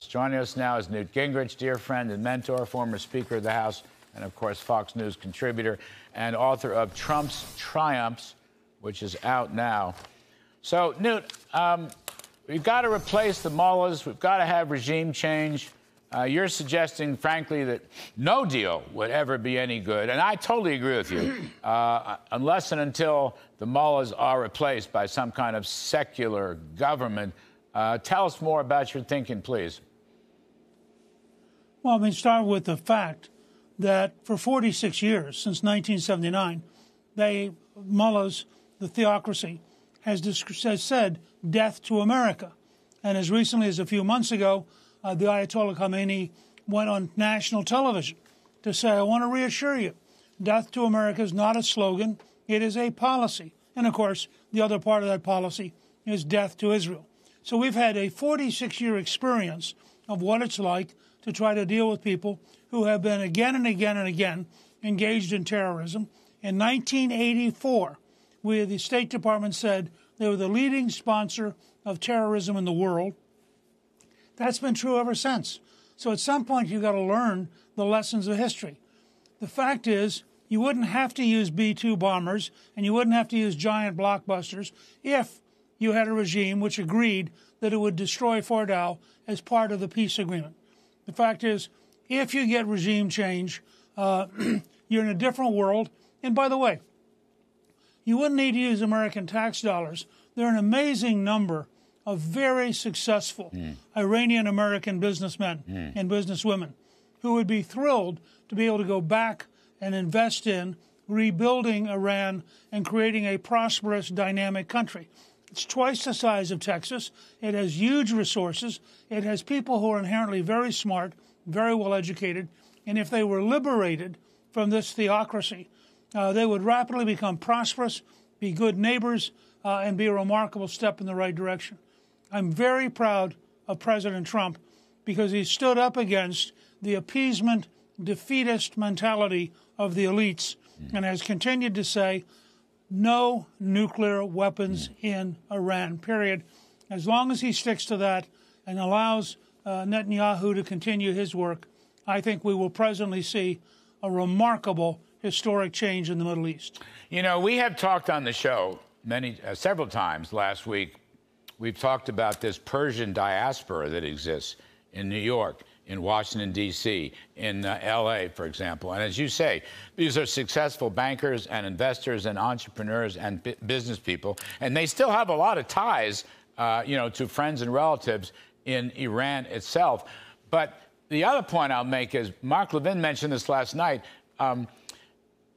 Joining us now is Newt Gingrich, dear friend and mentor, former Speaker of the House, and of course Fox News contributor and author of Trump's Triumphs, which is out now. So, Newt, we've got to replace the mullahs. We've got to have regime change. You're suggesting, frankly, that no deal would ever be any good. And I totally agree with you, unless and until the mullahs are replaced by some kind of secular government. Tell us more about your thinking, please. Well, I mean, start with the fact that for 46 years, since 1979, mullahs, the theocracy, has said death to America. And as recently as a few months ago, the Ayatollah Khamenei went on national television to say, I want to reassure you, death to America is not a slogan, it is a policy. And of course, the other part of that policy is death to Israel. So we've had a 46-year experience of what it's like to try to deal with people who have been again and again and again engaged in terrorism. In 1984, the State Department said they were the leading sponsor of terrorism in the world. That's been true ever since. So at some point, you've got to learn the lessons of history. The fact is, you wouldn't have to use B-2 bombers and you wouldn't have to use giant blockbusters if you had a regime which agreed that it would destroy Fordow as part of the peace agreement. The fact is, if you get regime change, you're in a different world. And by the way, you wouldn't need to use American tax dollars. There are an amazing number of very successful Iranian-American businessmen and businesswomen who would be thrilled to be able to go back and invest in rebuilding Iran and creating a prosperous, dynamic country. It's twice the size of Texas. It has huge resources. It has people who are inherently very smart, very well educated. And if they were liberated from this theocracy, they would rapidly become prosperous, be good neighbors, and be a remarkable step in the right direction. I'm very proud of President Trump because he stood up against the appeasement, defeatist mentality of the elites and has continued to say, no nuclear weapons in Iran, period. As long as he sticks to that and allows Netanyahu to continue his work, I think we will presently see a remarkable historic change in the Middle East. You know, we have talked on the show several times last week. We've talked about this Persian diaspora that exists in New York, in Washington, D.C., in L.A., for example. And as you say, these are successful bankers and investors and entrepreneurs and business people, and they still have a lot of ties, to friends and relatives in Iran itself. But the other point I'll make is, Mark Levin mentioned this last night,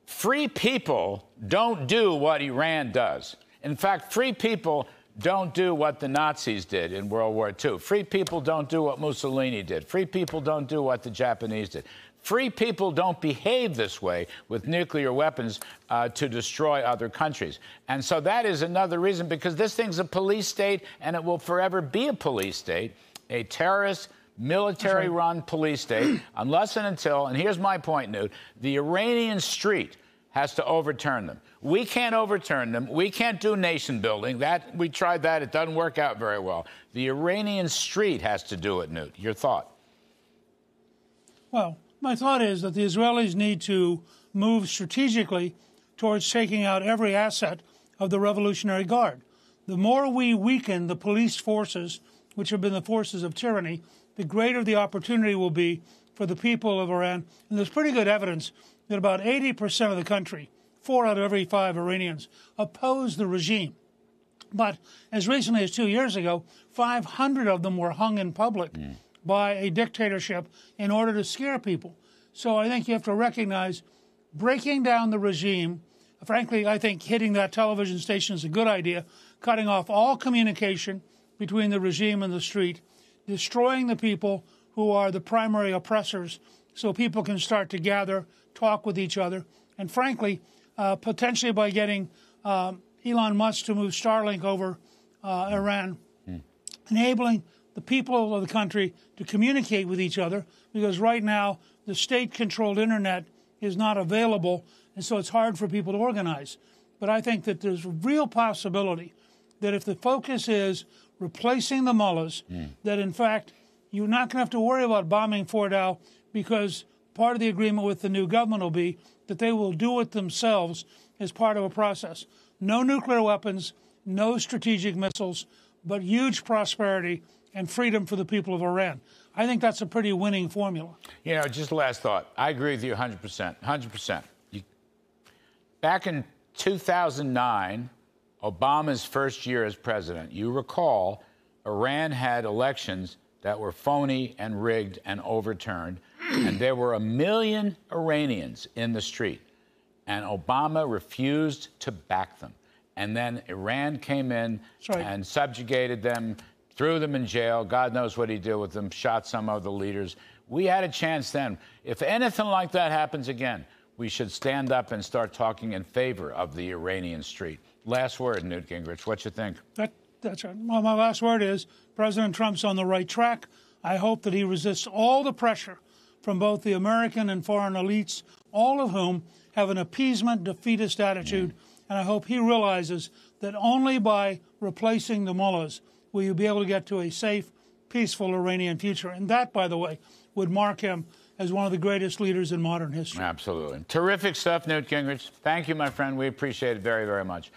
free people don't do what Iran does. In fact, free people don't do what the Nazis did in World War II. Free people don't do what Mussolini did. Free people don't do what the Japanese did. Free people don't behave this way with nuclear weapons to destroy other countries. And so that is another reason, because this thing's a police state, and it will forever be a police state, a terrorist, military-run police state, unless and until, and here's my point, Newt, the Iranian street has to overturn them. We can't overturn them. We can't do nation building. We tried that. It doesn't work out very well. The Iranian street has to do it, Newt. Your thought? Well, my thought is that the Israelis need to move strategically towards taking out every asset of the Revolutionary Guard. The more we weaken the police forces, which have been the forces of tyranny, the greater the opportunity will be for the people of Iran. And there's pretty good evidence that about 80% of the country, 4 out of every 5 Iranians, oppose the regime. But as recently as 2 years ago, 500 of them were hung in public by a dictatorship in order to scare people. So I think you have to recognize breaking down the regime. Frankly, I think hitting that television station is a good idea, cutting off all communication between the regime and the street, destroying the people who are the primary oppressors so people can start to gather, talk with each other, and frankly, potentially by getting Elon Musk to move Starlink over Iran, enabling the people of the country to communicate with each other, because right now the state-controlled internet is not available, and so it's hard for people to organize. But I think that there's a real possibility that if the focus is replacing the mullahs, that in fact you're not going to have to worry about bombing Fordow, because part of the agreement with the new government will be that they will do it themselves as part of a process. No nuclear weapons, no strategic missiles, but huge prosperity and freedom for the people of Iran. I think that's a pretty winning formula. You know, just last thought. I agree with you 100%. 100%. Back in 2009, Obama's first year as president, you recall, Iran had elections that were phony and rigged and overturned, and there were 1 million Iranians in the street, and Obama refused to back them. And then Iran came in and subjugated them, threw them in jail. God knows what he did with them, shot some of the leaders. We had a chance then. If anything like that happens again, we should stand up and start talking in favor of the Iranian street. Last word, Newt Gingrich. What you think? That's right. Well, my last word is President Trump's on the right track. I hope that he resists all the pressure from both the American and foreign elites, all of whom have an appeasement, defeatist attitude. And I hope he realizes that only by replacing the mullahs will you be able to get to a safe, peaceful Iranian future. And that, by the way, would mark him as one of the greatest leaders in modern history. Absolutely. Terrific stuff, Newt Gingrich. Thank you, my friend. We appreciate it very, very much.